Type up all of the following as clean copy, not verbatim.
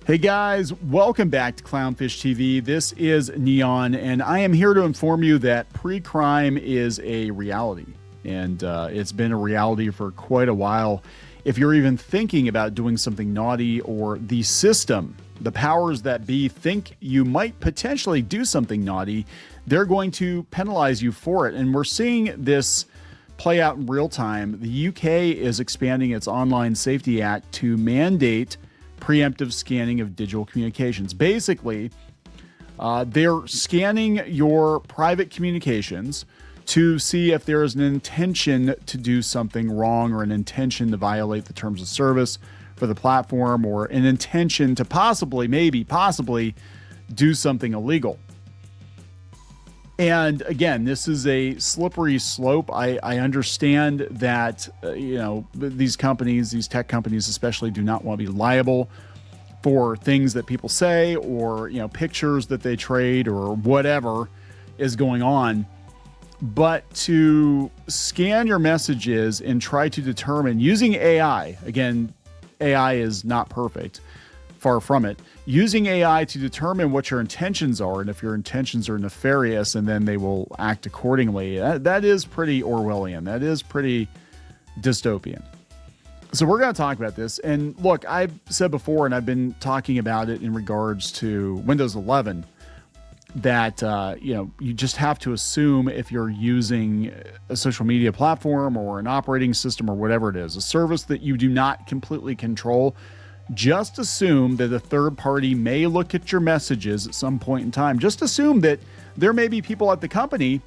Hey guys, welcome back to Clownfish TV. This is Kneon, and I am here to inform you that pre-crime is a reality, and it's been a reality for quite a while. If you're even thinking about doing something naughty, or the system, the powers that be, think you might potentially do something naughty, they're going to penalize you for it. And we're seeing this play out in real time. The UK is expanding its Online Safety Act to mandate preemptive scanning of digital communications. Basically, they're scanning your private communications to see if there is an intention to do something wrong, or an intention to violate the terms of service for the platform, or an intention to possibly do something illegal. And again, this is a slippery slope. I understand that, these companies, these tech companies especially, do not want to be liable for things that people say, or, pictures that they trade, or whatever is going on. But to scan your messages and try to determine, using AI, again, AI is not perfect, far from it, using AI to determine what your intentions are, and if your intentions are nefarious, and then they will act accordingly. That is pretty Orwellian. That is pretty dystopian. So we're going to talk about this. And look, I've said before, and I've been talking about it in regards to Windows 11, that, you just have to assume, if you're using a social media platform or an operating system or whatever it is, a service that you do not completely control, just assume that a third party may look at your messages at some point in time. Just assume that there may be people at the company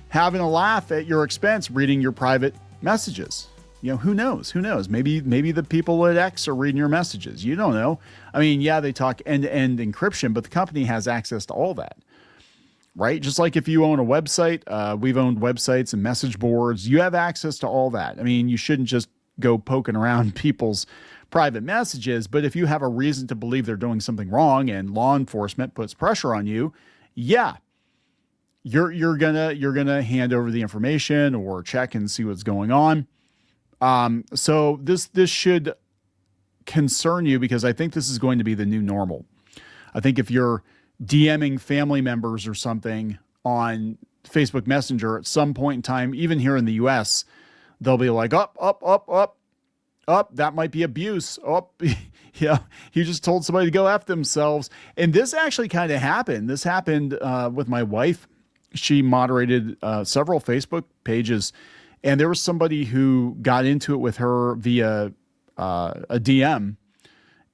having a laugh at your expense, reading your private messages. Who knows? Who knows? Maybe the people at X are reading your messages. You don't know. I mean, yeah, they talk end-to-end encryption, but the company has access to all that, right? Just like if you own a website, we've owned websites and message boards. You have access to all that. I mean, you shouldn't just go poking around people's private messages, but if you have a reason to believe they're doing something wrong and law enforcement puts pressure on you, yeah, you're gonna hand over the information or check and see what's going on. So this should concern you, because I think this is going to be the new normal. I think if you're DMing family members or something on Facebook Messenger at some point in time, even here in the US, they'll be like, up, that might be abuse. Yeah, you just told somebody to go F themselves. And this actually kind of happened. This happened with my wife. She moderated several Facebook pages, and there was somebody who got into it with her via a DM.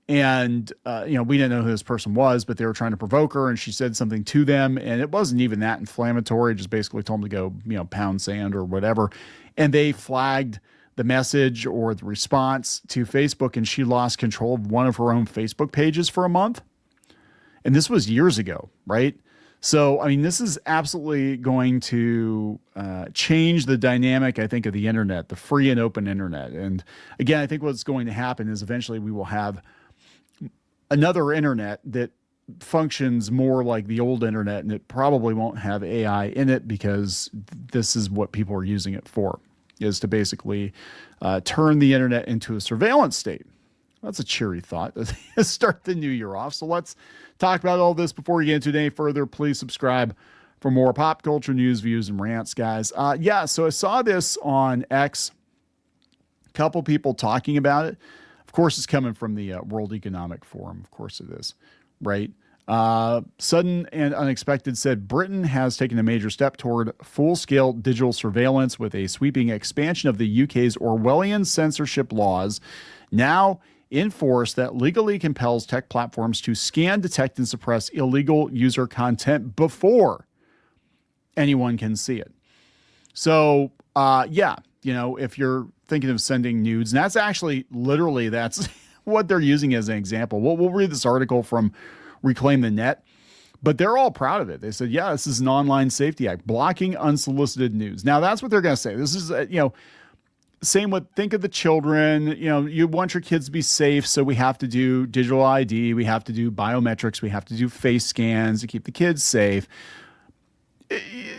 And, we didn't know who this person was, but they were trying to provoke her, and she said something to them, and it wasn't even that inflammatory. Just basically told them to go, pound sand or whatever. And they flagged the message or the response to Facebook, and she lost control of one of her own Facebook pages for a month. And this was years ago, right? So, I mean, this is absolutely going to change the dynamic, I think, of the internet, the free and open internet. And again, I think what's going to happen is eventually we will have another internet that functions more like the old internet, and it probably won't have AI in it, because this is what people are using it for, is to basically turn the internet into a surveillance state. That's a cheery thought to start the new year off. So let's talk about all this. Before we get into it any further, please subscribe for more pop culture news, views, and rants, guys. So I saw this on X. A couple people talking about it. Of course, it's coming from the World Economic Forum. Of course it is, right? Sudden and unexpected said Britain has taken a major step toward full-scale digital surveillance with a sweeping expansion of the UK's Orwellian censorship laws, now in force, that legally compels tech platforms to scan, detect, and suppress illegal user content before anyone can see it. So, if you're thinking of sending nudes, and that's actually literally, that's what they're using as an example. We'll read this article from Reclaim the Net, but they're all proud of it. They said, yeah, this is an Online Safety Act, blocking unsolicited news. Now, that's what they're going to say. This is, same with, think of the children, you want your kids to be safe. So we have to do digital ID. We have to do biometrics. We have to do face scans to keep the kids safe.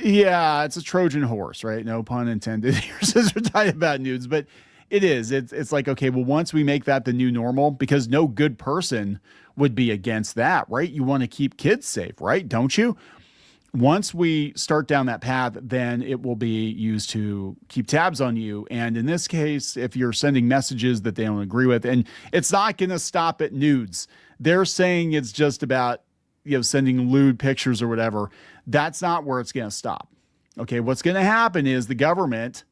Yeah, it's a Trojan horse, right? No pun intended. Here's a talking about nudes, but It is. It's like, okay, well, once we make that the new normal, because no good person would be against that, right? You want to keep kids safe, right? Don't you? Once we start down that path, then it will be used to keep tabs on you. And in this case, if you're sending messages that they don't agree with, and it's not going to stop at nudes, they're saying it's just about, sending lewd pictures or whatever. That's not where it's going to stop. Okay. What's going to happen is the government,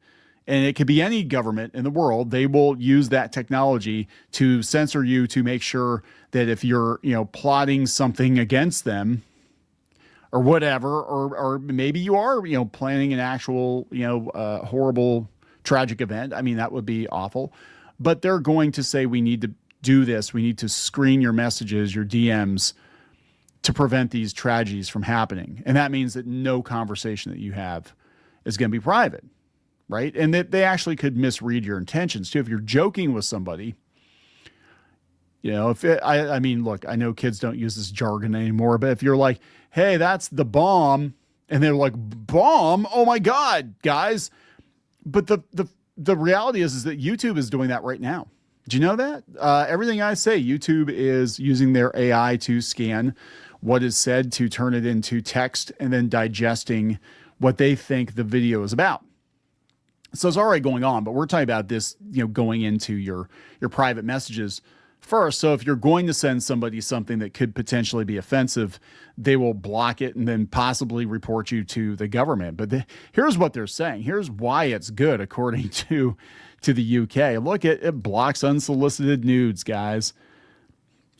and it could be any government in the world, they will use that technology to censor you, to make sure that if you're, plotting something against them, or whatever, or maybe you are, planning an actual, horrible, tragic event. I mean, that would be awful. But they're going to say, we need to do this. We need to screen your messages, your DMs, to prevent these tragedies from happening. And that means that no conversation that you have is going to be private, right? And that they actually could misread your intentions too. If you're joking with somebody, I mean, look, I know kids don't use this jargon anymore, but if you're like, hey, that's the bomb, and they're like, bomb? Oh my God, guys. But the reality is that YouTube is doing that right now. Do you know that? Everything I say, YouTube is using their AI to scan what is said, to turn it into text, and then digesting what they think the video is about. So it's already going on, but we're talking about this, going into your private messages first. So if you're going to send somebody something that could potentially be offensive, they will block it and then possibly report you to the government. But here's what they're saying. Here's why it's good, according to the UK. Look, it blocks unsolicited nudes, guys.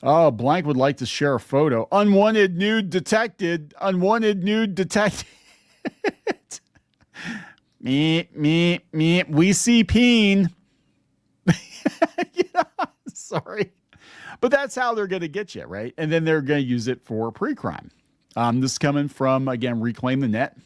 Oh, blank would like to share a photo. Unwanted nude detected. Unwanted nude detected. Me. We see peen. Sorry. But that's how they're going to get you, right? And then they're going to use it for pre-crime. This is coming from, again, Reclaim the Net.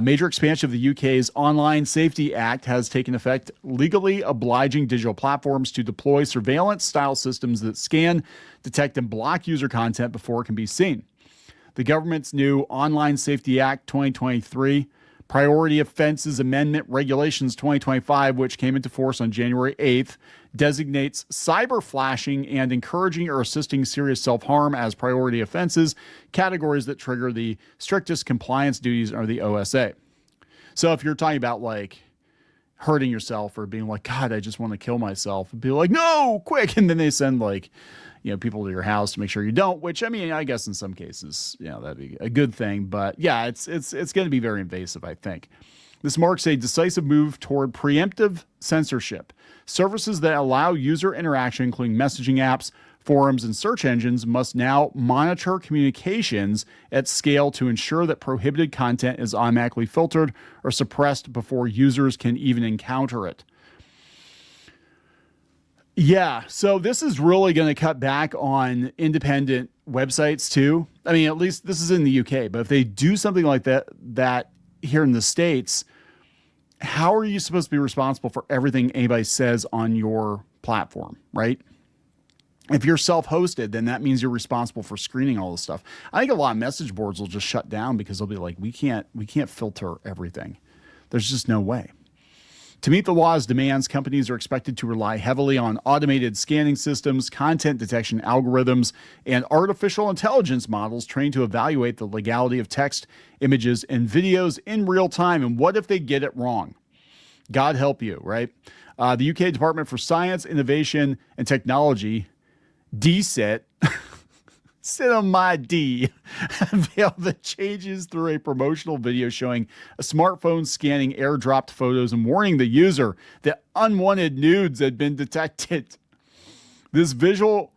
Major expansion of the UK's Online Safety Act has taken effect, legally obliging digital platforms to deploy surveillance-style systems that scan, detect, and block user content before it can be seen. The government's new Online Safety Act 2023 Priority Offenses Amendment Regulations 2025, which came into force on January 8th, designates cyber flashing and encouraging or assisting serious self-harm as priority offenses, categories that trigger the strictest compliance duties under the OSA. So if you're talking about like hurting yourself or being like, God, I just want to kill myself, and be like, no, quick. And then they send like, people to your house to make sure you don't, which, I mean, I guess in some cases, that'd be a good thing. But yeah, it's going to be very invasive, I think. This marks a decisive move toward preemptive censorship. Services that allow user interaction, including messaging apps, forums, and search engines, must now monitor communications at scale to ensure that prohibited content is automatically filtered or suppressed before users can even encounter it. Yeah, so this is really going to cut back on independent websites too. I mean, at least this is in the UK, but if they do something like that here in the States, how are you supposed to be responsible for everything anybody says on your platform, right? If you're self-hosted, then that means you're responsible for screening all this stuff. I think a lot of message boards will just shut down because they'll be like, we can't filter everything. There's just no way. To meet the law's demands, companies are expected to rely heavily on automated scanning systems, content detection algorithms, and artificial intelligence models trained to evaluate the legality of text, images, and videos in real time. And what if they get it wrong? God help you, right? The UK Department for Science, Innovation, and Technology, DSIT, sit on my D, unveiled the changes through a promotional video showing a smartphone scanning airdropped photos and warning the user that unwanted nudes had been detected. This visual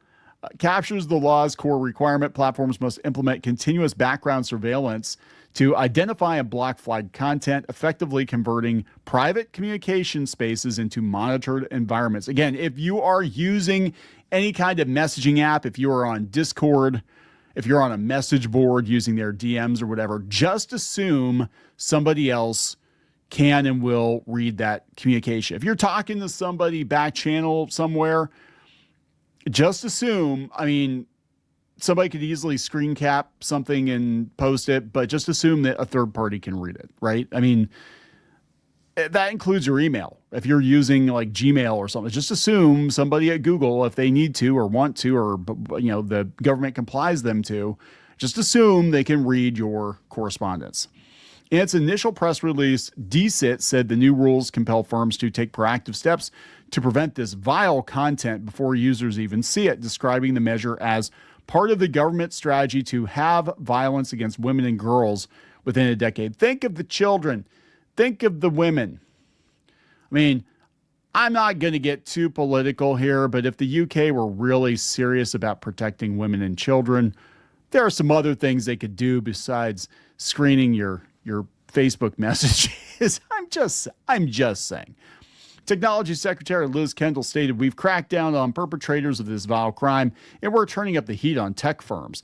captures the law's core requirement. Platforms must implement continuous background surveillance to identify and block flagged content, effectively converting private communication spaces into monitored environments. Again, if you are using any kind of messaging app, if you are on Discord, if you're on a message board using their DMs or whatever, just assume somebody else can and will read that communication. If you're talking to somebody back channel somewhere, just assume, I mean, somebody could easily screen cap something and post it, but just assume that a third party can read it, right? I mean, that includes your email. If you're using like Gmail or something, just assume somebody at Google, if they need to or want to, or the government complies them to, just assume they can read your correspondence. In its initial press release, DCIT said the new rules compel firms to take proactive steps to prevent this vile content before users even see it, describing the measure as part of the government strategy to have violence against women and girls within a decade. Think of the children. Think of the women. I mean, I'm not going to get too political here, but if the UK were really serious about protecting women and children, there are some other things they could do besides screening your Facebook messages. I'm just saying. Technology Secretary Liz Kendall stated, "We've cracked down on perpetrators of this vile crime, and we're turning up the heat on tech firms.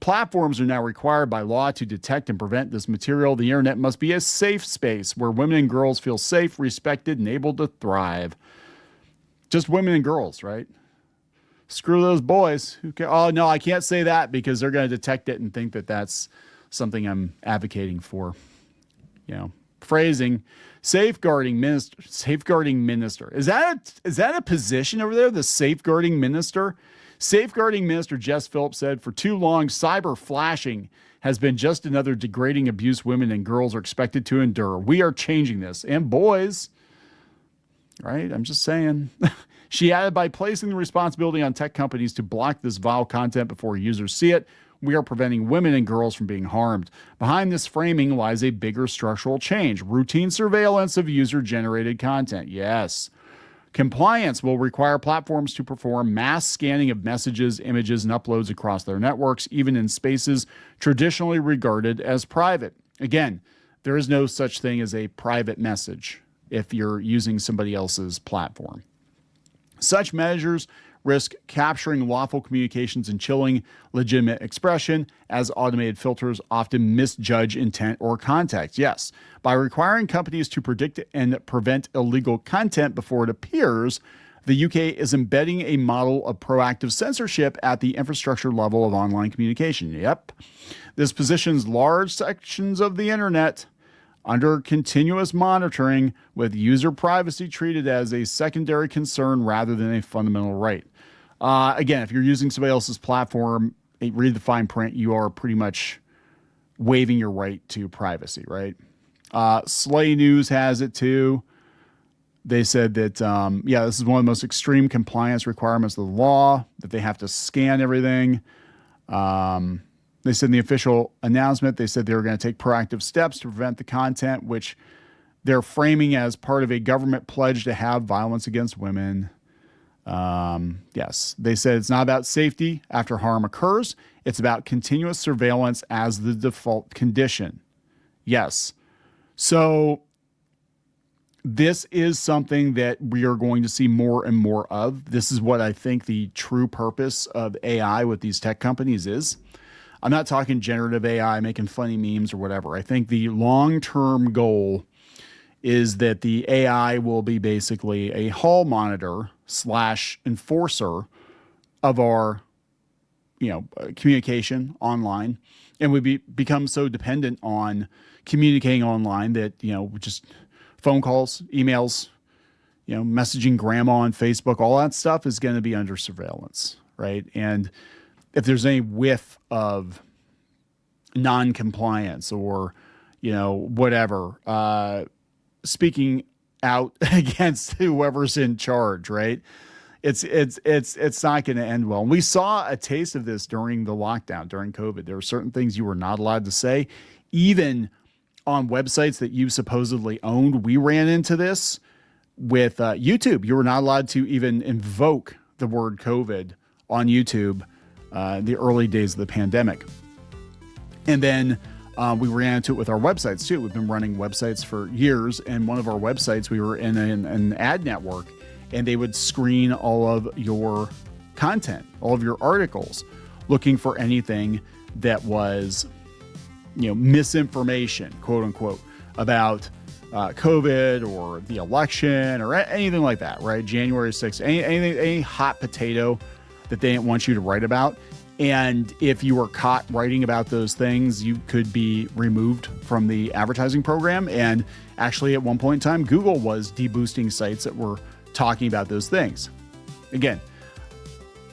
Platforms are now required by law to detect and prevent this material. The internet must be a safe space where women and girls feel safe, respected, and able to thrive." Just women and girls, right? Screw those boys. Oh, no, I can't say that because they're going to detect it and think that that's something I'm advocating for. Phrasing. Safeguarding minister. Is that a position over there? The safeguarding minister? Safeguarding Minister Jess Phillips said, "For too long, cyber flashing has been just another degrading abuse women and girls are expected to endure. We are changing this." And boys, right? I'm just saying. She added, "By placing the responsibility on tech companies to block this vile content before users see it, we are preventing women and girls from being harmed. Behind this framing lies a bigger structural change: routine surveillance of user-generated content." Yes. Compliance will require platforms to perform mass scanning of messages, images, and uploads across their networks, even in spaces traditionally regarded as private. Again, there is no such thing as a private message if you're using somebody else's platform. Such measures risk capturing lawful communications and chilling legitimate expression, as automated filters often misjudge intent or context. Yes, by requiring companies to predict and prevent illegal content before it appears, the UK is embedding a model of proactive censorship at the infrastructure level of online communication. Yep. This positions large sections of the internet under continuous monitoring, with user privacy treated as a secondary concern rather than a fundamental right. Again, if you're using somebody else's platform, read the fine print, you are pretty much waiving your right to privacy, right? Slay News has it too. They said that, this is one of the most extreme compliance requirements of the law, that they have to scan everything. They said in the official announcement, they said they were going to take proactive steps to prevent the content, which they're framing as part of a government pledge to have violence against women. Yes, they said it's not about safety after harm occurs. It's about continuous surveillance as the default condition. Yes. So this is something that we are going to see more and more of. This is what I think the true purpose of AI with these tech companies is. I'm not talking generative AI, making funny memes or whatever. I think the long-term goal is that the AI will be basically a hall monitor / enforcer of our, communication online. And we become so dependent on communicating online that, just phone calls, emails, messaging grandma on Facebook, all that stuff is going to be under surveillance, right? And if there's any whiff of non-compliance or, whatever, speaking out against whoever's in charge, right? It's not going to end well. And we saw a taste of this during the lockdown, during COVID. There were certain things you were not allowed to say, even on websites that you supposedly owned. We ran into this with YouTube. You were not allowed to even invoke the word COVID on YouTube the early days of the pandemic. And then we ran into it with our websites too. We've been running websites for years, and one of our websites, we were in an ad network, and they would screen all of your content, all of your articles, looking for anything that was, misinformation, quote unquote, about COVID or the election or anything like that, right? January 6th, any hot potato that they didn't want you to write about. And if you were caught writing about those things, you could be removed from the advertising program. And actually, at one point in time, Google was deboosting sites that were talking about those things. Again,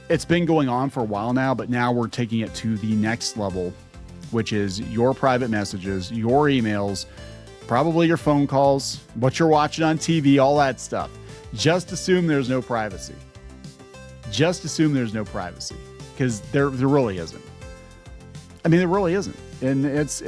it's been going on for a while now, but now we're taking it to the next level, which is your private messages, your emails, probably your phone calls, what you're watching on TV, all that stuff. Just assume there's no privacy. Just assume there's no privacy. Because there really isn't. I mean, there really isn't. And it's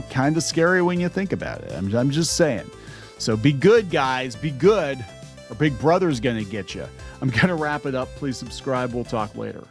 kind of scary when you think about it. I'm just saying. So be good, guys. Be good, or Big Brother's going to get you. I'm going to wrap it up. Please subscribe. We'll talk later.